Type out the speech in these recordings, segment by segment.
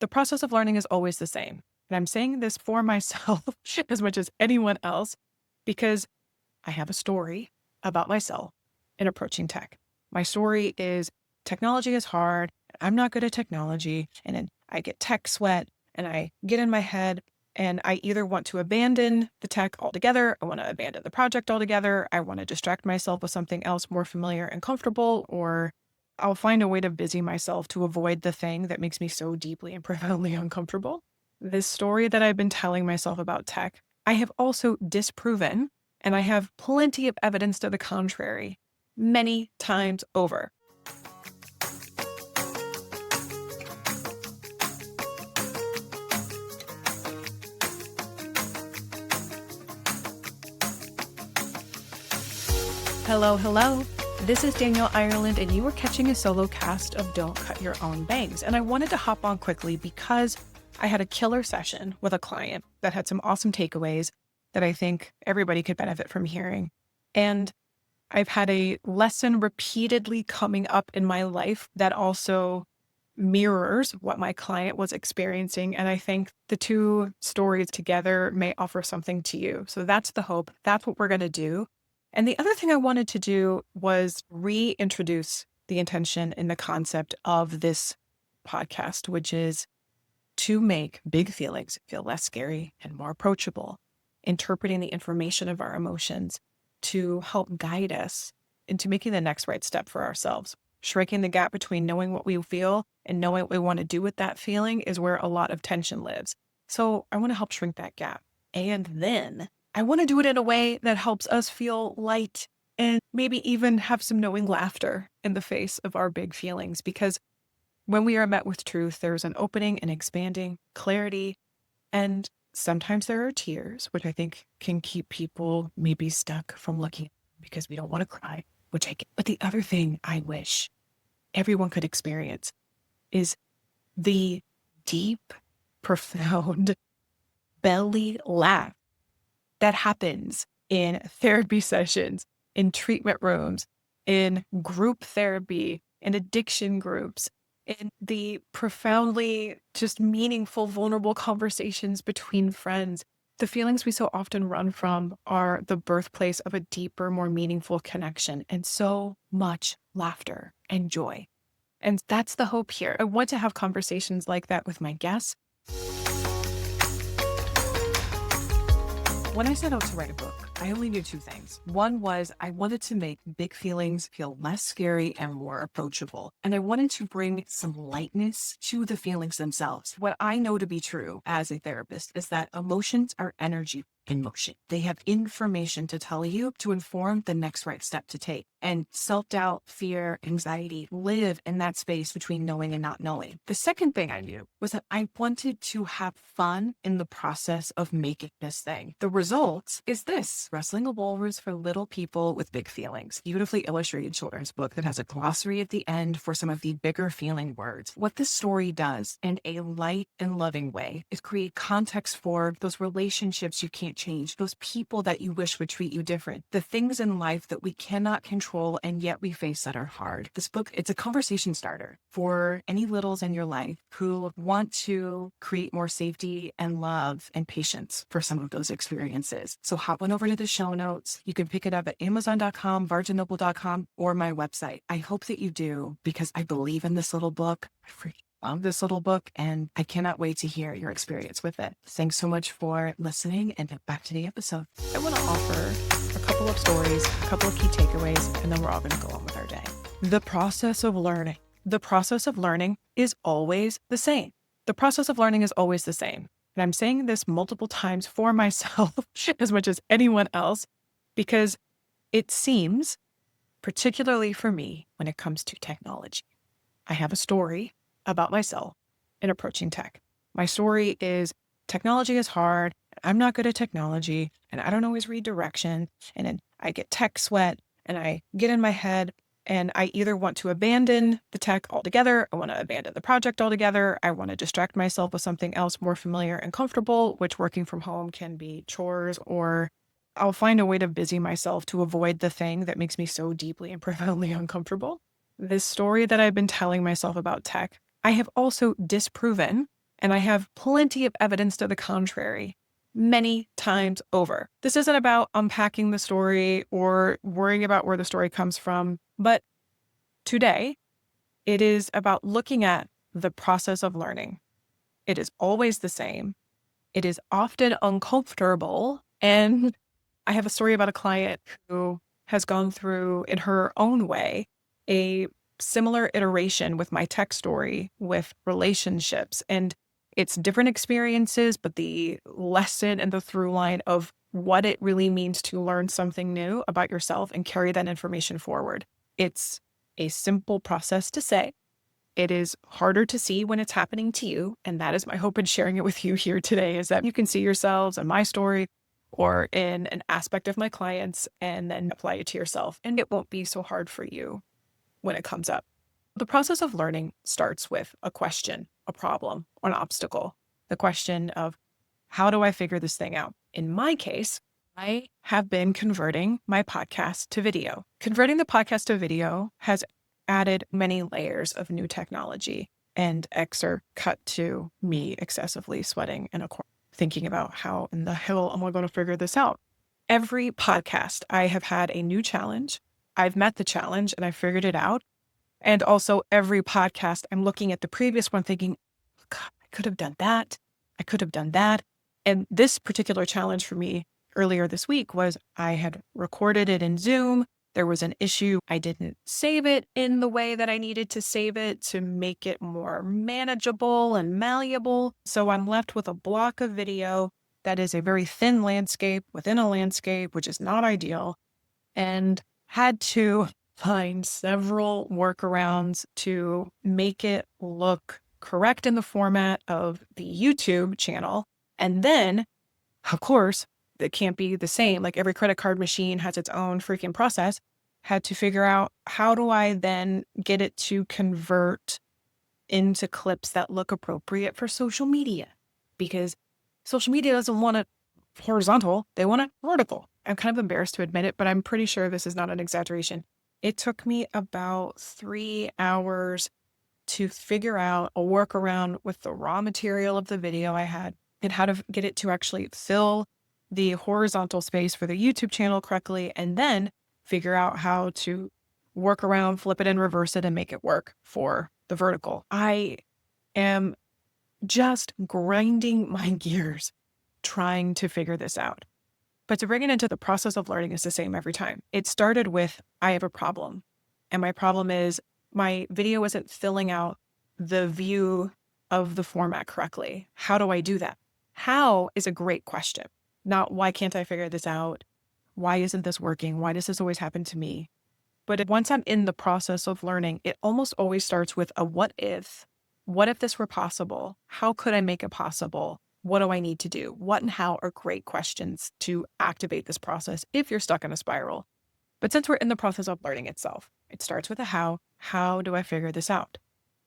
The process of learning is always the same. And I'm saying this for myself as much as anyone else because I have a story about myself in approaching tech. My story is technology is hard. I'm not good at technology. And then I get tech sweat and I get in my head and I either want to abandon the tech altogether, I want to abandon the project altogether, I want to distract myself with something else more familiar and comfortable, or I'll find a way to busy myself to avoid the thing that makes me so deeply and profoundly uncomfortable. This story that I've been telling myself about tech, I have also disproven, and I have plenty of evidence to the contrary many times over. Hello, hello. This is Danielle Ireland, and you are catching a solo cast of Don't Cut Your Own Bangs. And I wanted to hop on quickly because I had a killer session with a client that had some awesome takeaways that I think everybody could benefit from hearing. And I've had a lesson repeatedly coming up in my life that also mirrors what my client was experiencing. And I think the two stories together may offer something to you. So that's the hope. That's what we're going to do. And the other thing I wanted to do was reintroduce the intention and the concept of this podcast, which is to make big feelings feel less scary and more approachable, interpreting the information of our emotions to help guide us into making the next right step for ourselves. Shrinking the gap between knowing what we feel and knowing what we want to do with that feeling is where a lot of tension lives. So I want to help shrink that gap. And then I want to do it in a way that helps us feel light and maybe even have some knowing laughter in the face of our big feelings. Because when we are met with truth, there's an opening and expanding, clarity, and sometimes there are tears, which I think can keep people maybe stuck from looking because we don't want to cry, which I get. But the other thing I wish everyone could experience is the deep, profound belly laugh that happens in therapy sessions, in treatment rooms, in group therapy, in addiction groups, in the profoundly just meaningful, vulnerable conversations between friends. The feelings we so often run from are the birthplace of a deeper, more meaningful connection and so much laughter and joy. And that's the hope here. I want to have conversations like that with my guests. When I set out to write a book, I only knew two things. One was I wanted to make big feelings feel less scary and more approachable. And I wanted to bring some lightness to the feelings themselves. What I know to be true as a therapist is that emotions are energy in motion. They have information to tell you to inform the next right step to take. And self-doubt, fear, anxiety live in that space between knowing and not knowing. The second thing I knew was that I wanted to have fun in the process of making this thing. The result is this: Wrestling a Walrus for Little People with Big Feelings. Beautifully illustrated children's book that has a glossary at the end for some of the bigger feeling words. What this story does in a light and loving way is create context for those relationships you can't change, those people that you wish would treat you different, the things in life that we cannot control and yet we face that are hard. This book, it's a conversation starter for any littles in your life who want to create more safety and love and patience for some of those experiences. So hop on over to the show notes. You can pick it up at Amazon.com, BarnesandNoble.com, or my website. I hope that you do, because I believe in this little book. I freaking love this little book, and I cannot wait to hear your experience with it. Thanks so much for listening, and back to the episode. I want to offer a couple of stories, a couple of key takeaways, and then we're all going to go on with our day. The process of learning. The process of learning is always the same. The process of learning is always the same. And I'm saying this multiple times for myself as much as anyone else, because it seems, particularly for me, when it comes to technology, I have a story about myself in approaching tech. My story is technology is hard. I'm not good at technology, and I don't always read direction. And then I get tech sweat and I get in my head and I either want to abandon the tech altogether, I want to abandon the project altogether, I want to distract myself with something else more familiar and comfortable, which working from home can be chores, or I'll find a way to busy myself to avoid the thing that makes me so deeply and profoundly uncomfortable. This story that I've been telling myself about tech, I have also disproven, And I have plenty of evidence to the contrary many times over. This isn't about unpacking the story or worrying about where the story comes from, but today it is about looking at the process of learning. It is always the same. It is often uncomfortable. And I have a story about a client who has gone through, in her own way, a similar iteration with my tech story with relationships. And it's different experiences, but the lesson and the through line of what it really means to learn something new about yourself and carry that information forward. It's a simple process to say. It is harder to see when it's happening to you. And that is my hope in sharing it with you here today, is that you can see yourselves in my story or in an aspect of my clients and then apply it to yourself. And it won't be so hard for you when it comes up. The process of learning starts with a question, a problem, or an obstacle. The question of, how do I figure this thing out? In my case, I have been converting my podcast to video. Converting the podcast to video has added many layers of new technology, and excerpt cut to me excessively sweating and thinking about how in the hell am I going to figure this out? Every podcast, I have had a new challenge. I've met the challenge and I figured it out. And also every podcast, I'm looking at the previous one thinking, God, I could have done that. I could have done that. And this particular challenge for me earlier this week was I had recorded it in Zoom. There was an issue. I didn't save it in the way that I needed to save it to make it more manageable and malleable. So I'm left with a block of video that is a very thin landscape within a landscape, which is not ideal, and had to find several workarounds to make it look correct in the format of the YouTube channel. And then, of course, it can't be the same. Like every credit card machine has its own freaking process. Had to figure out, how do I then get it to convert into clips that look appropriate for social media? Because social media doesn't want it horizontal. They want it vertical. I'm kind of embarrassed to admit it, but I'm pretty sure this is not an exaggeration. It took me about 3 hours to figure out a workaround with the raw material of the video I had and how to get it to actually fill the horizontal space for the YouTube channel correctly, and then figure out how to work around, flip it and reverse it and make it work for the vertical. I am just grinding my gears trying to figure this out. But to bring it into the process of learning is the same every time. It started with, I have a problem. And my problem is my video isn't filling out the view of the format correctly. How do I do that? How is a great question. Not why can't I figure this out? Why isn't this working? Why does this always happen to me? But once I'm in the process of learning, it almost always starts with a what if. What if this were possible? How could I make it possible? What do I need to do? What and how are great questions to activate this process if you're stuck in a spiral. But since we're in the process of learning itself, it starts with a how. How do I figure this out?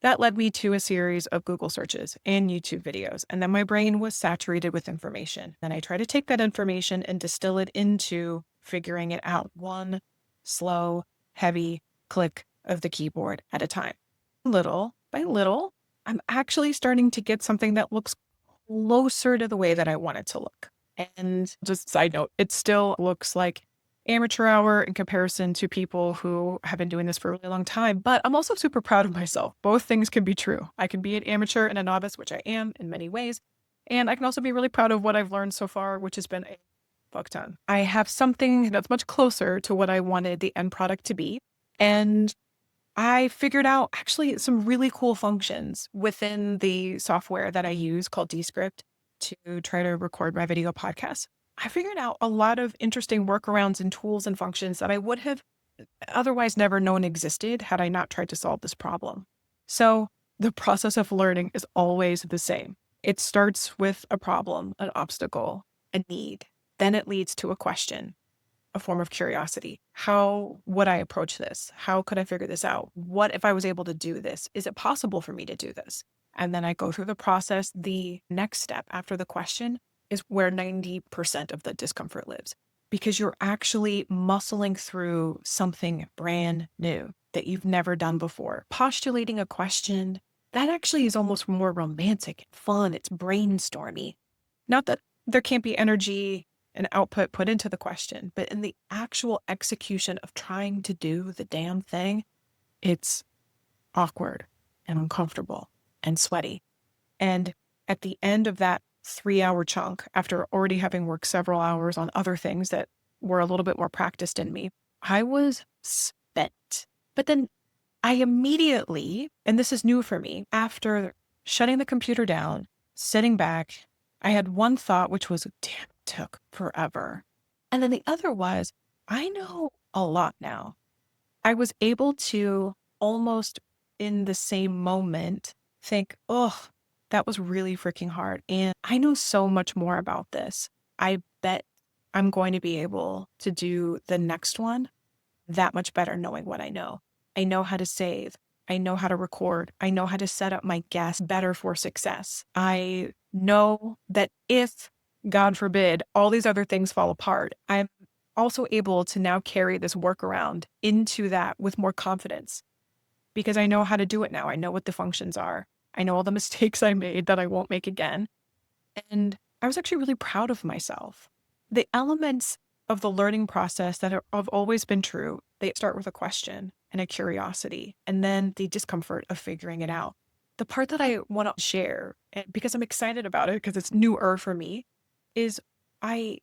That led me to a series of Google searches and YouTube videos. And then my brain was saturated with information. Then I try to take that information and distill it into figuring it out one slow, heavy click of the keyboard at a time. Little by little, I'm actually starting to get something that looks closer to the way that I want it to look. And just side note, it still looks like amateur hour in comparison to people who have been doing this for a really long time. But I'm also super proud of myself. Both things can be true. I can be an amateur and a novice, which I am in many ways. And I can also be really proud of what I've learned so far, which has been a fuck ton. I have something that's much closer to what I wanted the end product to be. And I figured out actually some really cool functions within the software that I use called Descript to try to record my video podcast. I figured out a lot of interesting workarounds and tools and functions that I would have otherwise never known existed had I not tried to solve this problem. So the process of learning is always the same. It starts with a problem, an obstacle, a need. Then it leads to a question, a form of curiosity. How would I approach this? How could I figure this out? What if I was able to do this? Is it possible for me to do this? And then I go through the process. The next step after the question is where 90% of the discomfort lives, because you're actually muscling through something brand new that you've never done before. Postulating a question, that actually is almost more romantic and fun. It's brainstormy. Not that there can't be energy and output put into the question, but in the actual execution of trying to do the damn thing, it's awkward and uncomfortable and sweaty. And at the end of that 3-hour chunk, after already having worked several hours on other things that were a little bit more practiced in me, I was spent. But then I immediately, and this is new for me, after shutting the computer down, sitting back, I had one thought, which was, damn, it took forever. And then the other was, I know a lot now. I was able to almost in the same moment think, oh, that was really freaking hard. And I know so much more about this. I bet I'm going to be able to do the next one that much better knowing what I know. I know how to save. I know how to record. I know how to set up my guests better for success. I know that if, God forbid, all these other things fall apart, I'm also able to now carry this workaround into that with more confidence because I know how to do it now. I know what the functions are. I know all the mistakes I made that I won't make again. And I was actually really proud of myself. The elements of the learning process that have always been true, they start with a question and a curiosity, and then the discomfort of figuring it out. The part that I want to share, because I'm excited about it, because it's newer for me, is I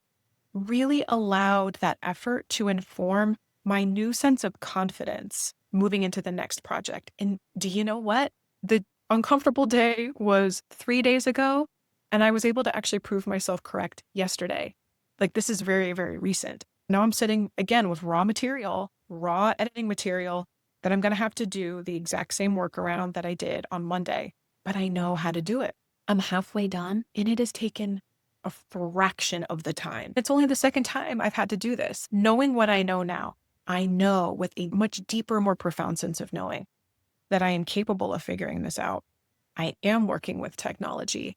really allowed that effort to inform my new sense of confidence moving into the next project. And do you know what? The uncomfortable day was 3 days ago, and I was able to actually prove myself correct yesterday. Like, this is very, very recent. Now I'm sitting again with raw material, raw editing material that I'm going to have to do the exact same workaround that I did on Monday, but I know how to do it. I'm halfway done, and it has taken a fraction of the time. It's only the second time I've had to do this. Knowing what I know now, I know with a much deeper, more profound sense of knowing that I am capable of figuring this out. I am working with technology,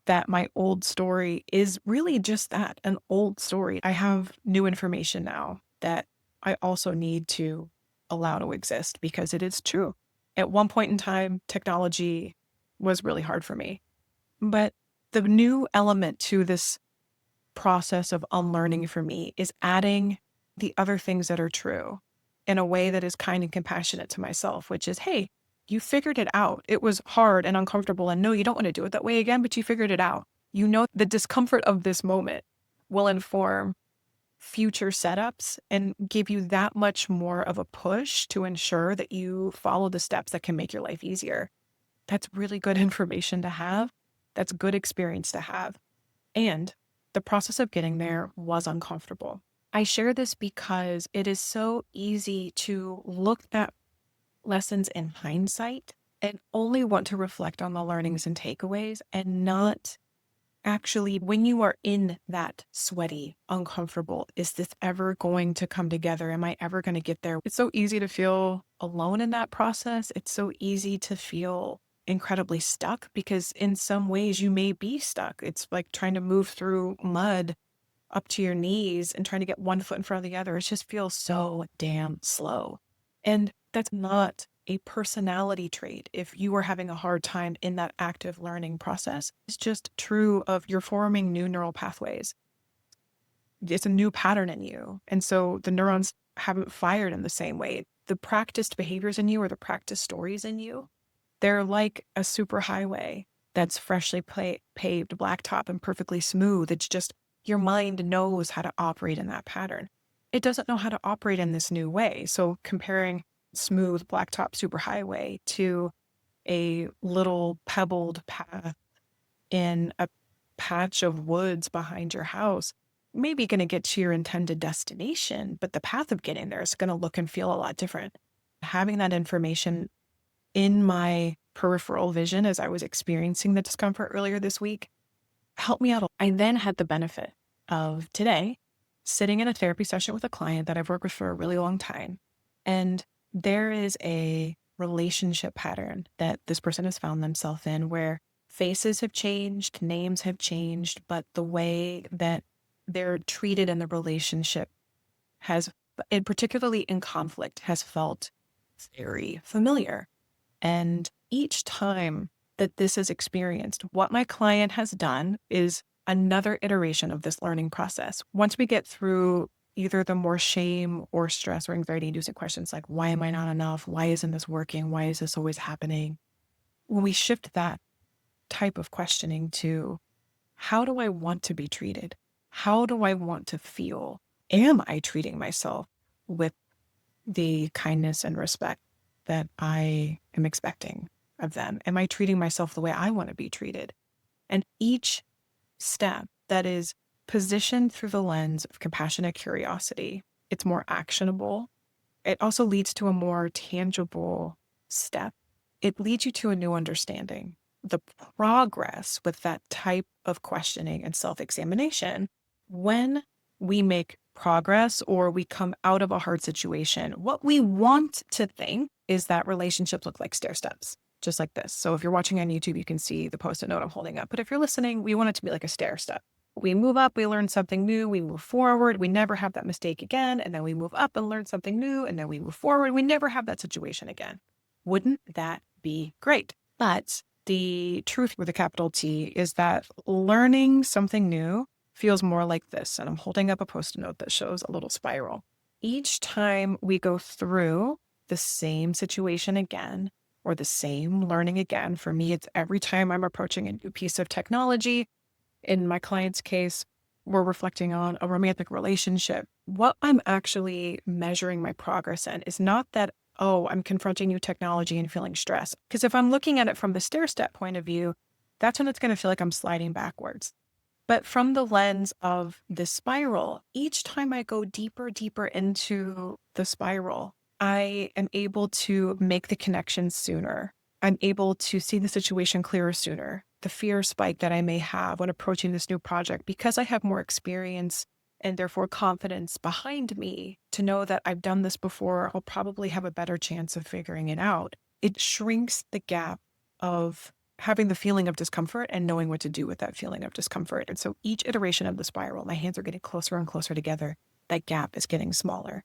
that my old story is really just that, an old story. I have new information now that I also need to allow to exist because it is true. At one point in time, technology was really hard for me. But the new element to this process of unlearning for me is adding the other things that are true in a way that is kind and compassionate to myself, which is, hey, you figured it out. It was hard and uncomfortable. And no, you don't want to do it that way again, but you figured it out. You know, the discomfort of this moment will inform future setups and give you that much more of a push to ensure that you follow the steps that can make your life easier. That's really good information to have. That's good experience to have. And the process of getting there was uncomfortable. I share this because it is so easy to look at lessons in hindsight and only want to reflect on the learnings and takeaways and not actually, when you are in that sweaty, uncomfortable, is this ever going to come together? Am I ever going to get there? It's so easy to feel alone in that process. It's so easy to feel incredibly stuck because in some ways you may be stuck. It's like trying to move through mud up to your knees and trying to get one foot in front of the other. It just feels so damn slow. And that's not a personality trait if you are having a hard time in that active learning process. It's just true of you're forming new neural pathways. It's a new pattern in you. And so the neurons haven't fired in the same way. The practiced behaviors in you or the practiced stories in you, they're like a superhighway that's freshly paved, blacktop, and perfectly smooth. It's just your mind knows how to operate in that pattern. It doesn't know how to operate in this new way. So comparing smooth blacktop superhighway to a little pebbled path in a patch of woods behind your house, maybe going to get to your intended destination, but the path of getting there is going to look and feel a lot different. Having that information in my peripheral vision as I was experiencing the discomfort earlier this week helped me out. I then had the benefit of today sitting in a therapy session with a client that I've worked with for a really long time. And there is a relationship pattern that this person has found themselves in where faces have changed, names have changed, but the way that they're treated in the relationship has, and particularly in conflict, has felt very familiar. And each time that this is experienced, what my client has done is another iteration of this learning process. Once we get through either the more shame or stress or anxiety inducing questions like, why am I not enough? Why isn't this working? Why is this always happening? When we shift that type of questioning to, how do I want to be treated? How do I want to feel? Am I treating myself with the kindness and respect that I am expecting of them? Am I treating myself the way I want to be treated? And each step that is positioned through the lens of compassionate curiosity, it's more actionable. It also leads to a more tangible step. It leads you to a new understanding. The progress with that type of questioning and self-examination, when we make progress or we come out of a hard situation, what we want to think is that relationships look like stair steps, just like this. So if you're watching on YouTube, you can see the Post-it note I'm holding up. But if you're listening, we want it to be like a stair step. We move up, we learn something new, we move forward, we never have that mistake again, and then we move up and learn something new, and then we move forward, we never have that situation again. Wouldn't that be great? But the truth with a capital T is that learning something new feels more like this. And I'm holding up a Post-it note that shows a little spiral. Each time we go through the same situation again, or the same learning again, for me, it's every time I'm approaching a new piece of technology. In my client's case, we're reflecting on a romantic relationship. What I'm actually measuring my progress in is not that, oh, I'm confronting new technology and feeling stress. Because if I'm looking at it from the stair step point of view, that's when it's going to feel like I'm sliding backwards. But from the lens of the spiral, each time I go deeper, deeper into the spiral, I am able to make the connection sooner. I'm able to see the situation clearer sooner. The fear spike that I may have when approaching this new project, because I have more experience and therefore confidence behind me to know that I've done this before, I'll probably have a better chance of figuring it out. It shrinks the gap of having the feeling of discomfort and knowing what to do with that feeling of discomfort. And so each iteration of the spiral, my hands are getting closer and closer together. That gap is getting smaller.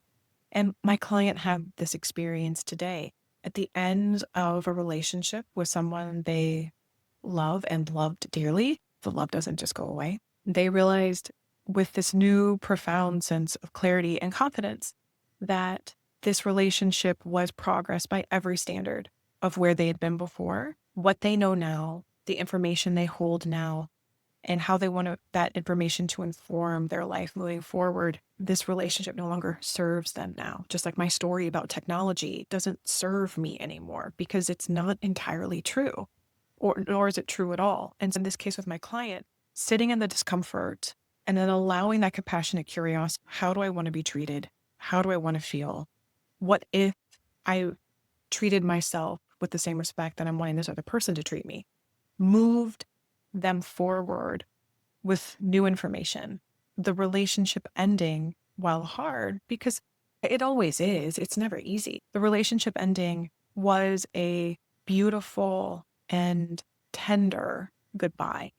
And my client had this experience today at the end of a relationship with someone they love and loved dearly. The love doesn't just go away. They realized with this new profound sense of clarity and confidence that this relationship was progress by every standard of where they had been before, what they know now, the information they hold now, and how they want that information to inform their life moving forward. This relationship no longer serves them now. Just like my story about technology doesn't serve me anymore because it's not entirely true, or nor is it true at all. And in this case with my client, sitting in the discomfort and then allowing that compassionate curiosity, how do I want to be treated? How do I want to feel? What if I treated myself with the same respect that I'm wanting this other person to treat me? Moved them forward with new information. The relationship ending, while hard, because it always is, it's never easy. The relationship ending was a beautiful and tender goodbye.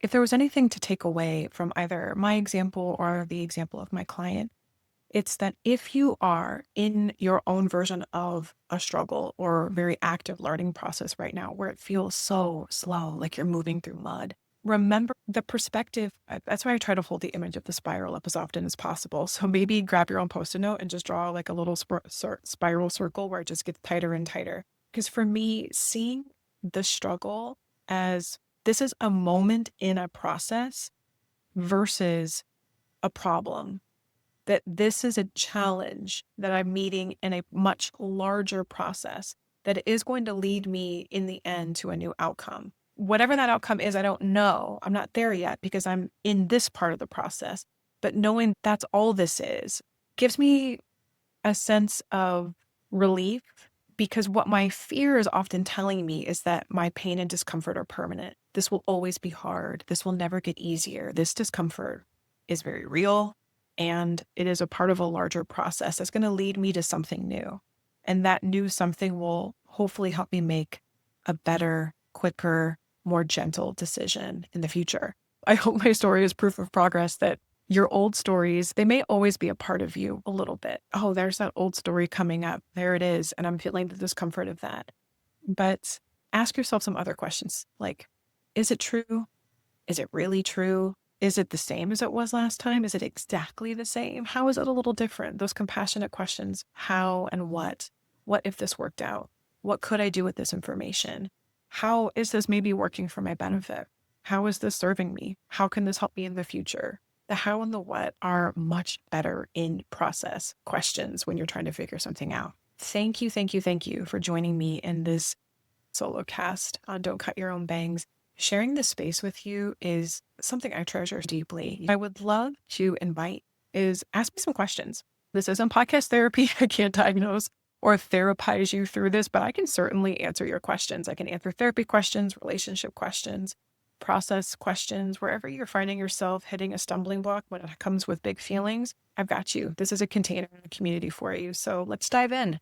If there was anything to take away from either my example or the example of my client, it's that if you are in your own version of a struggle or very active learning process right now, where it feels so slow, like you're moving through mud, remember the perspective. That's why I try to hold the image of the spiral up as often as possible. So maybe grab your own Post-it note and just draw like a little spiral circle where it just gets tighter and tighter. Because for me, seeing the struggle as this is a moment in a process versus a problem, that this is a challenge that I'm meeting in a much larger process that is going to lead me in the end to a new outcome. Whatever that outcome is, I don't know. I'm not there yet because I'm in this part of the process. But knowing that's all this is gives me a sense of relief, because what my fear is often telling me is that my pain and discomfort are permanent. This will always be hard. This will never get easier. This discomfort is very real, and it is a part of a larger process that's going to lead me to something new. And that new something will hopefully help me make a better, quicker, more gentle decision in the future. I hope my story is proof of progress that your old stories, they may always be a part of you a little bit. Oh, there's that old story coming up. There it is. And I'm feeling the discomfort of that. But ask yourself some other questions like, is it true? Is it really true? Is it the same as it was last time? Is it exactly the same? How is it a little different? Those compassionate questions. How and what? What if this worked out? What could I do with this information? How is this maybe working for my benefit? How is this serving me? How can this help me in the future? The how and the what are much better in process questions when you're trying to figure something out. Thank you, thank you, thank you for joining me in this solo cast on Don't Cut Your Own Bangs. Sharing this space with you is something I treasure deeply. I would love to invite is ask me some questions. This isn't podcast therapy. I can't diagnose or therapize you through this, but I can certainly answer your questions. I can answer therapy questions, relationship questions, process questions, wherever you're finding yourself hitting a stumbling block when it comes with big feelings. I've got you. This is a container and a community for you. So let's dive in.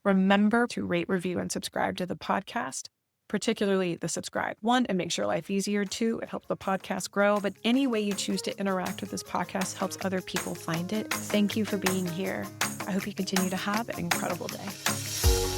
Remember to rate, review, and subscribe to the podcast, particularly the subscribe. 1, it makes your life easier. 2, it helps the podcast grow. But any way you choose to interact with this podcast helps other people find it. Thank you for being here. I hope you continue to have an incredible day.